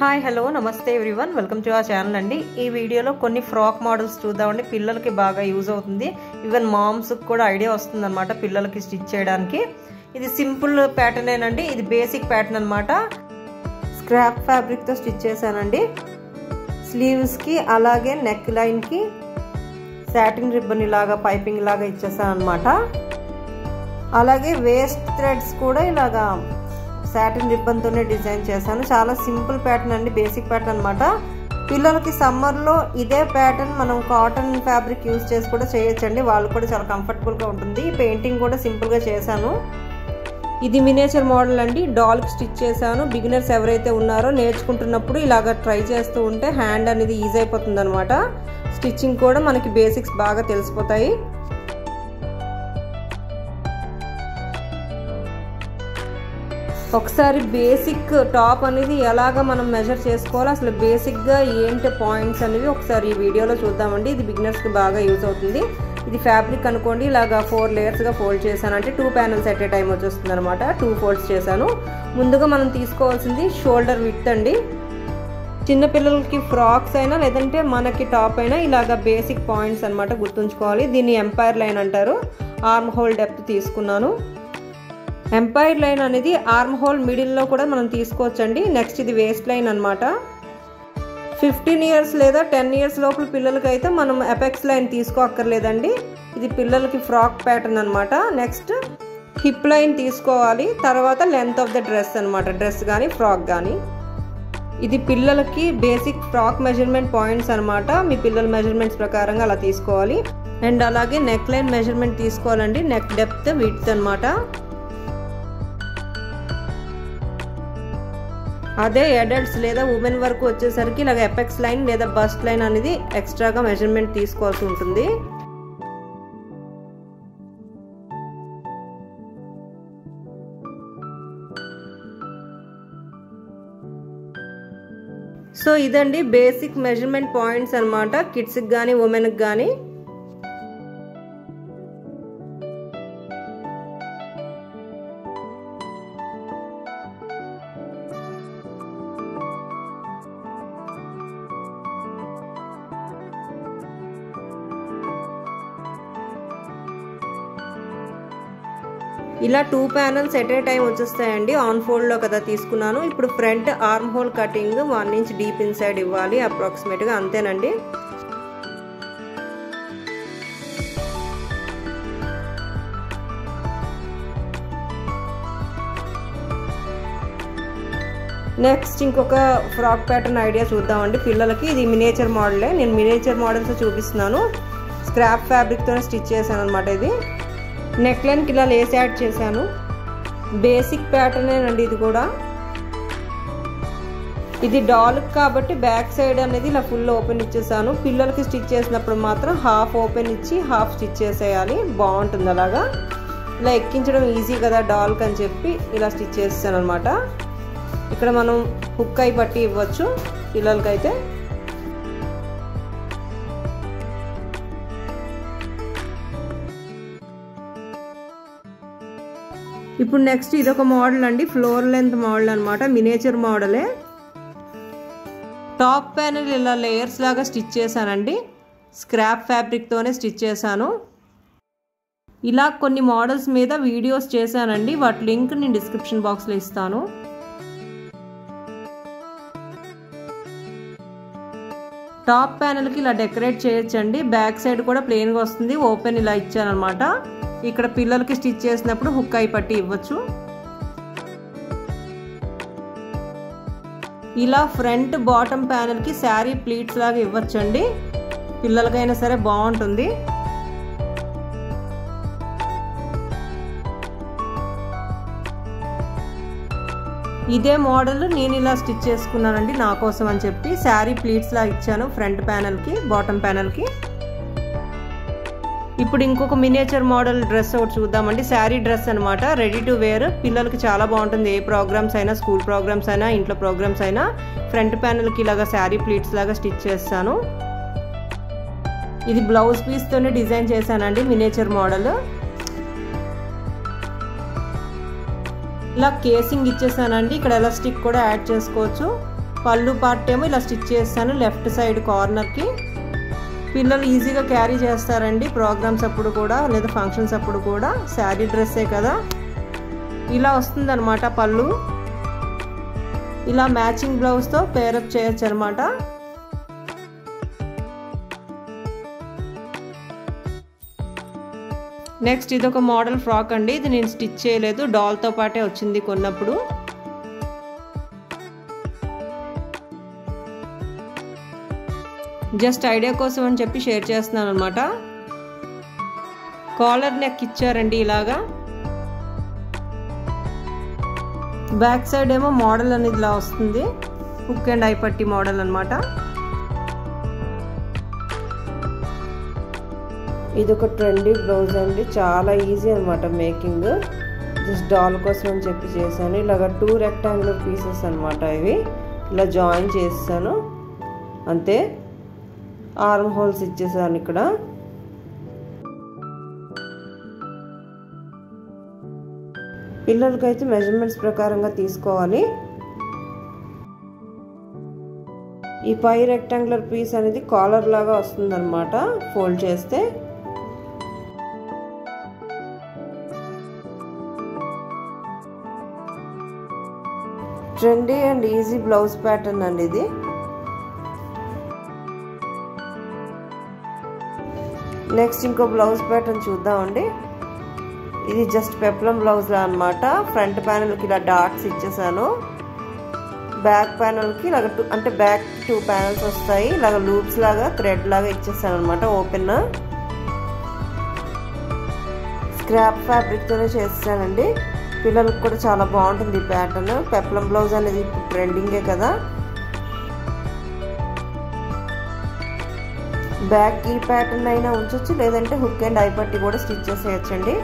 Hi hello నమస్తే everyone welcome to our channel అండి। ఈ వీడియోలో కొన్ని ఫ్రాక్ మోడల్స్ చూద్దామండి। పిల్లలకి బాగా యూజ్ అవుతుంది, ఈవెన్ మామ్స్ కూడా ఐడియా వస్తుందన్నమాట పిల్లలకి స్టిచ్ చేయడానికి। ఇది సింపుల్ ప్యాటర్న్ ఏనండి, ఇది బేసిక్ ప్యాటర్న్ అన్నమాట। స్క్రాప్ ఫ్యాబ్రిక్ తో స్టిచ్ చేశానండి। స్లీవ్స్ కి అలాగే నెక్ లైన్ కి సాటిన్ రిబ్బన్ ఇలాగా పైపింగ్ లాగా ఇచ్చేసాను అన్నమాట। అలాగే వేస్ట్ థ్రెడ్స్ కూడా ఇలాగా సాటిన్ రిబ్బన్ తోనే డిజైన్ చేశాను। చాలా సింపుల్ ప్యాటర్న్ అండి, బేసిక్ ప్యాటర్న్ అన్నమాట। పిల్లలకి సమ్మర్ లో ఇదే ప్యాటర్న్ మనం కాటన్ ఫ్యాబ్రిక్ యూజ్ చేసి కూడా చేయొచ్చండి, వాళ్ళు కూడా చాలా కంఫర్టబుల్ గా ఉంటుంది। పెయింటింగ్ కూడా సింపుల్ గా చేశాను। ఇది మినియేచర్ మోడల్ అండి, డాల్ కి స్టిచ్ చేశాను। బిగినర్స్ ఎవరైతే ఉన్నారో నేర్చుకుంటున్నప్పుడు ఇలాగా ట్రై చేస్తూ ఉంటే హ్యాండ్ అనేది ఈజీ అయిపోతుంది అనమాట। స్టిచ్చింగ్ కూడా మనకి బేసిక్స్ బాగా తెలిసిపోతాయి। ఒకసారి బేసిక్ టాప్ అనేది ఎలాగా మనం మెజర్ చేసుకోవాలో, అసలు బేసిక్ గా ఏంటి పాయింట్స్ అనేవి ఒకసారి ఈ వీడియోలో చూద్దామండి। ఇది బిగినర్స్ కి బాగా యూజ్ అవుతుంది। ఇది ఫ్యాబ్రిక్ అనుకోండి, ఇలాగా 4 లేయర్స్ గా ఫోల్డ్ చేశాను, అంటే 2 ప్యానల్స్ ఎట్ ఏ టైం వచ్చేస్తుంది అనమాట। 2 ఫోల్డ్స్ చేశాను। ముందుగా మనం తీసుకోవాల్సింది షోల్డర్ విడ్త్ అండి। చిన్న పిల్లలకి ఫ్రాక్స్ అయినా లేదంటే మనకి టాప్ అయినా ఇలాగా బేసిక్ పాయింట్స్ అనమాట గుర్తుంచుకోవాలి। దీన్ని ఎంపైర్ లైన్ అంటారు। ఆర్మ్ హోల్ డెప్త్ తీసుకున్నాను। ఎంపైర్ లైన్ అనేది ఆర్మ్ హోల్ మిడిల్ లో కూడా మనం తీసుకోవచ్చండి। నెక్స్ట్ ఇది వేస్ట్ లైన్ అనమాట। 15 ఇయర్స్ లేదా 10 ఇయర్స్ లోపల పిల్లలకి అయితే మనం ఎపెక్స్ లైన్ తీసుకోక్కర్లేదండి, ఇది పిల్లలకి ఫ్రాక్ ప్యాటర్న్ అనమాట। నెక్స్ట్ హిప్ లైన్ తీసుకోవాలి, తర్వాత లెంత్ ఆఫ్ ద డ్రెస్ అనమాట, డ్రెస్ కానీ ఫ్రాక్ కానీ। ఇది పిల్లలకి బేసిక్ ఫ్రాక్ మెజర్మెంట్ పాయింట్స్ అనమాట, మీ పిల్లల మెజర్మెంట్స్ ప్రకారంగా అలా తీసుకోవాలి। అండ్ అలాగే నెక్ లైన్ మెజర్మెంట్ తీసుకోవాలండి, నెక్ డెప్త్ విడ్త్ అనమాట। అదే అడల్ట్స్ లేదా ఉమెన్ వరకు వచ్చేసరికి ఇలాగ ఎపెక్స్ లైన్ లేదా బస్ట్ లైన్ అనేది ఎక్స్ట్రాగా మెజర్మెంట్ తీసుకోవాల్సి ఉంటుంది। సో ఇదండి బేసిక్ మెజర్మెంట్ పాయింట్స్ అనమాట, కిడ్స్కి కానీ ఉమెన్కి కానీ। ఇలా 2 ప్యానల్స్ ఎట్ ఏ టైం వచ్చేస్తాయండి, ఆన్ ఫోల్డ్ లో కదా తీసుకున్నాను। ఇప్పుడు front arm hole cutting 1 inch deep inside ఇవ్వాలి అప్రాక్సిమేట్ గా, అంతేనండి। నెక్స్ట్ ఇంకొక ఫ్రాక్ ప్యాటర్న్ ఐడియా చూద్దామండి పిల్లలకి। ఇది మినియేచర్ మోడలే, నేను మినియేచర్ మోడల్స్ చూపిస్తున్నాను। స్క్రాప్ ఫ్యాబ్రిక్ తోనే స్టిచ్ చేశాను అనమాట। ఇది నెక్ లైన్ కి ఇలా లేస్ యాడ్ చేశాను, బేసిక్ ప్యాటర్న్ అండి ఇది కూడా। ఇది డాల్ కాబట్టి బ్యాక్ సైడ్ అనేది ఇలా ఫుల్ ఓపెన్ ఇచ్చేసాను, పిల్లలకి స్టిచ్ చేసినప్పుడు మాత్రం హాఫ్ ఓపెన్ ఇచ్చి హాఫ్ స్టిచ్ చేసేయాలి, బాగుంటుంది అలాగా। ఇలా ఎక్కించడం ఈజీ కదా డాల్కి అని చెప్పి ఇలా స్టిచ్ చేస్తాను అనమాట। ఇక్కడ మనం హుక్ అయి పట్టి ఇవ్వచ్చు పిల్లలకైతే। ఇప్పుడు నెక్స్ట్ ఇదొక మోడల్ అండి, ఫ్లోర్ లెంత్ మోడల్ అనమాట, మినియేచర్ మోడలే। టాప్ ప్యానెల్ ఇలా లేయర్స్ లాగా స్టిచ్ చేశానండి, స్క్రాప్ ఫ్యాబ్రిక్ తోనే స్టిచ్ చేశాను। ఇలా కొన్ని మోడల్స్ మీద వీడియోస్ చేశానండి, వాటి లింక్ నేను డిస్క్రిప్షన్ బాక్స్లో ఇస్తాను। టాప్ ప్యానెల్కి ఇలా డెకరేట్ చేయొచ్చండి, బ్యాక్ సైడ్ కూడా ప్లెయిన్గా వస్తుంది, ఓపెన్ ఇలా ఇచ్చాను అనమాట। ఇక్కడ పిల్లలకి స్టిచ్ చేసినప్పుడు హుక్ అయి పట్టి ఇవ్వచ్చు। ఇలా ఫ్రంట్ బాటమ్ ప్యానెల్ కి శారీ ప్లీట్స్ లాగా ఇవ్వచ్చండి, పిల్లలకైనా సరే బాగుంటుంది। ఇదే మోడల్ నేను ఇలా స్టిచ్ చేసుకున్నానండి నా కోసం అని చెప్పి, శారీ ప్లీట్స్ లాగా ఇచ్చాను ఫ్రంట్ ప్యానెల్ కి బాటమ్ ప్యానెల్ కి। ఇప్పుడు ఇంకొక మినియేచర్ మోడల్ డ్రెస్ ఒకటి చూద్దామండి, శారీ డ్రెస్ అనమాట, రెడీ టు వేర్, పిల్లలకి చాలా బాగుంటుంది। ఏ ప్రోగ్రామ్స్ అయినా, స్కూల్ ప్రోగ్రామ్స్ అయినా, ఇంట్లో ప్రోగ్రామ్స్ అయినా ఫ్రంట్ ప్యానెల్కి ఇలాగా శారీ ప్లీట్స్ లాగా స్టిచ్ చేస్తాను। ఇది బ్లౌజ్ పీస్ తోనే డిజైన్ చేశానండి మినియేచర్ మోడల్। ఇలా కేసింగ్ ఇచ్చేసానండి, ఇక్కడ ఎలాస్టిక్ కూడా యాడ్ చేసుకోవచ్చు। పళ్ళు పార్ట్ ఏమో ఇలా స్టిచ్ చేస్తాను లెఫ్ట్ సైడ్ కార్నర్కి. పిల్లలు ఈజీగా క్యారీ చేస్తారండి ప్రోగ్రామ్స్ అప్పుడు కూడా లేదా ఫంక్షన్స్ అప్పుడు కూడా. శారీ డ్రెస్సే కదా. ఇలా వస్తుందన్నమాట పళ్ళు. ఇలా మ్యాచింగ్ బ్లౌజ్తో పేరప్ చేయొచ్చు అనమాట. నెక్స్ట్ ఇది ఒక మోడల్ ఫ్రాక్ అండి. ఇది నేను స్టిచ్ చేయలేదు, డాల్తో పాటే వచ్చింది కొన్నప్పుడు. జస్ట్ ఐడియా కోసం అని చెప్పి షేర్ చేస్తున్నాను అనమాట. కాలర్ నెక్ ఇచ్చారండి ఇలాగా. బ్యాక్ సైడ్ ఏమో మోడల్ అనేది ఇలా వస్తుంది, హుక్ అండ్ ఐ పట్టి మోడల్ అనమాట. ఇది ఒక ట్రెండీ బ్లౌజ్ అండి, చాలా ఈజీ అనమాట మేకింగ్. జస్ట్ డాల్ కోసం అని చెప్పి చేశాను. ఇలాగ 2 రెక్టాంగులర్ పీసెస్ అనమాట. ఇవి ఇలా జాయిన్ చేస్తాను అంతే. ఆర్మ్ హోల్స్ ఇచ్చేసాను ఇక్కడ. పిల్లలకైతే మెజర్మెంట్స్ ప్రకారంగా తీసుకోవాలి. ఈ పై రెక్టాంగులర్ పీస్ అనేది కాలర్ లాగా వస్తుంది అనమాట ఫోల్డ్ చేస్తే. Trendy and easy blouse pattern అండి ఇది. నెక్స్ట్ ఇంకో బ్లౌజ్ ప్యాటర్న్ చూద్దామండి. ఇది జస్ట్ పెప్లం బ్లౌజ్ లా అనమాట. ఫ్రంట్ ప్యానల్కి ఇలా డాట్స్ ఇచ్చేసాను. బ్యాక్ ప్యానల్కి ఇలాగ అంటే బ్యాక్ 2 ప్యానల్స్ వస్తాయి. ఇలాగ లూప్స్ లాగా థ్రెడ్ లాగా ఇచ్చేసాను అనమాట. ఓపెన్ స్క్రాప్ ఫ్యాబ్రిక్తోనే చేస్తానండి. పిల్లలకు కూడా చాలా బాగుంటుంది ఈ ప్యాటర్న్. పెప్లం బ్లౌజ్ అనేది ఇప్పుడు ట్రెండింగే కదా. బ్యాక్ ఈ ప్యాటర్న్ అయినా ఉంచవచ్చు, లేదంటే హుక్ అండ్ ఐ పట్టి కూడా స్టిచ్ చేసేయచ్చండి.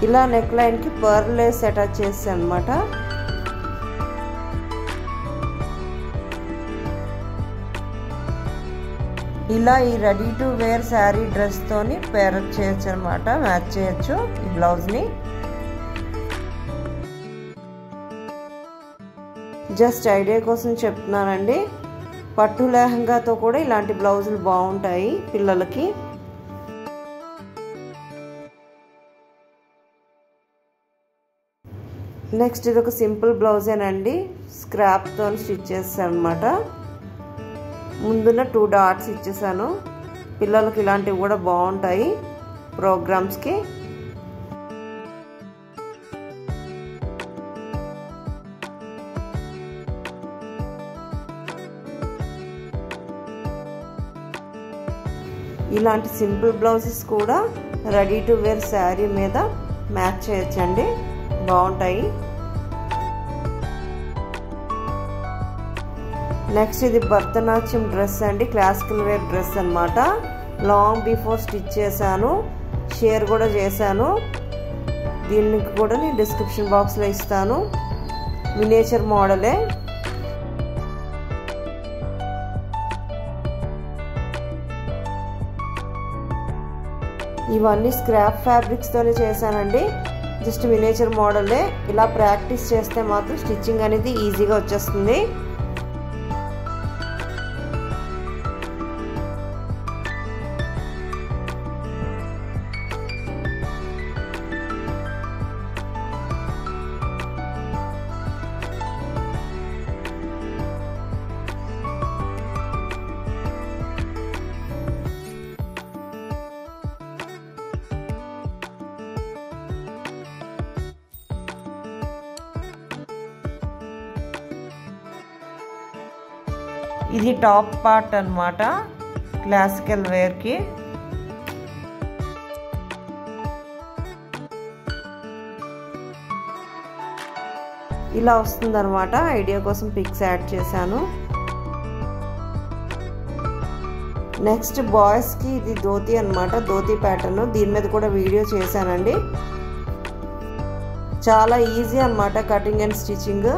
ఇలా నెక్ లైన్కి పర్ల్ లేస్ అటాచ్ చేస్తాను అనమాట. ఇలా ఈ రెడీ టు వేర్ శారీ డ్రెస్తోని పేరప్ చేయొచ్చు అనమాట, మ్యాచ్ చేయొచ్చు ఈ బ్లౌజ్ని. జస్ట్ ఐడియా కోసం చెప్తున్నానండి. పట్టు లెహంగాతో కూడా ఇలాంటి బ్లౌజులు బాగుంటాయి పిల్లలకి. నెక్స్ట్ ఇది ఒక సింపుల్ బ్లౌజేనండి, స్క్రాప్తో స్టిచ్ చేస్తాను అనమాట. ముందున్న 2 డాట్స్ ఇచ్చేసాను. పిల్లలకి ఇలాంటివి కూడా బాగుంటాయి ప్రోగ్రామ్స్కి. ఇలాంటి సింపుల్ బ్లౌజెస్ కూడా రెడీ టు వేర్ శారీ మీద మ్యాచ్ చేయొచ్చండి, బాగుంటాయి. నెక్స్ట్ ఇది భరతనాట్యం డ్రెస్ అండి, క్లాసికల్ వేర్ డ్రెస్ అనమాట. లాంగ్ బిఫోర్ స్టిచ్ చేశాను, షేర్ కూడా చేశాను. దీనికి కూడా నేను డిస్క్రిప్షన్ బాక్స్లో ఇస్తాను. మినియేచర్ మోడలే. ఇవన్నీ స్క్రాప్ ఫ్యాబ్రిక్స్తోనే చేశానండి. జస్ట్ మినియేచర్ మోడలే. ఇలా ప్రాక్టీస్ చేస్తే మాత్రం స్టిచ్చింగ్ అనేది ఈజీగా వచ్చేస్తుంది. ఇది టాప్ పార్ట్ అన్నమాట క్లాసికల్ వేర్ కి. ఇలా వస్తుంది అన్నమాట. ఐడియా కోసం పిక్స్ యాడ్ చేశాను. నెక్స్ట్ బాయ్స్ కి ఇది ధోతి అన్నమాట, ధోతి ప్యాటర్న్. దీని మీద కూడా వీడియో చేశానండి. చాలా ఈజీ అన్నమాట cutting and stitching.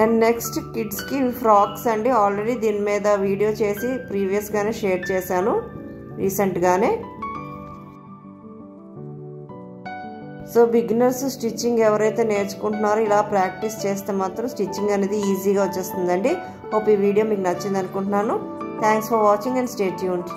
And next కిడ్స్కి ఫ్రాక్స్ అండి. ఆల్రెడీ దీని మీద వీడియో చేసి ప్రీవియస్గానే షేర్ చేశాను రీసెంట్గానే. సో బిగినర్స్ స్టిచ్చింగ్ ఎవరైతే నేర్చుకుంటున్నారో ఇలా ప్రాక్టీస్ చేస్తే మాత్రం స్టిచ్చింగ్ అనేది ఈజీగా వచ్చేస్తుందండి. హోప్ ఈ వీడియో మీకు నచ్చింది అనుకుంటున్నాను. Thanks for watching and stay tuned.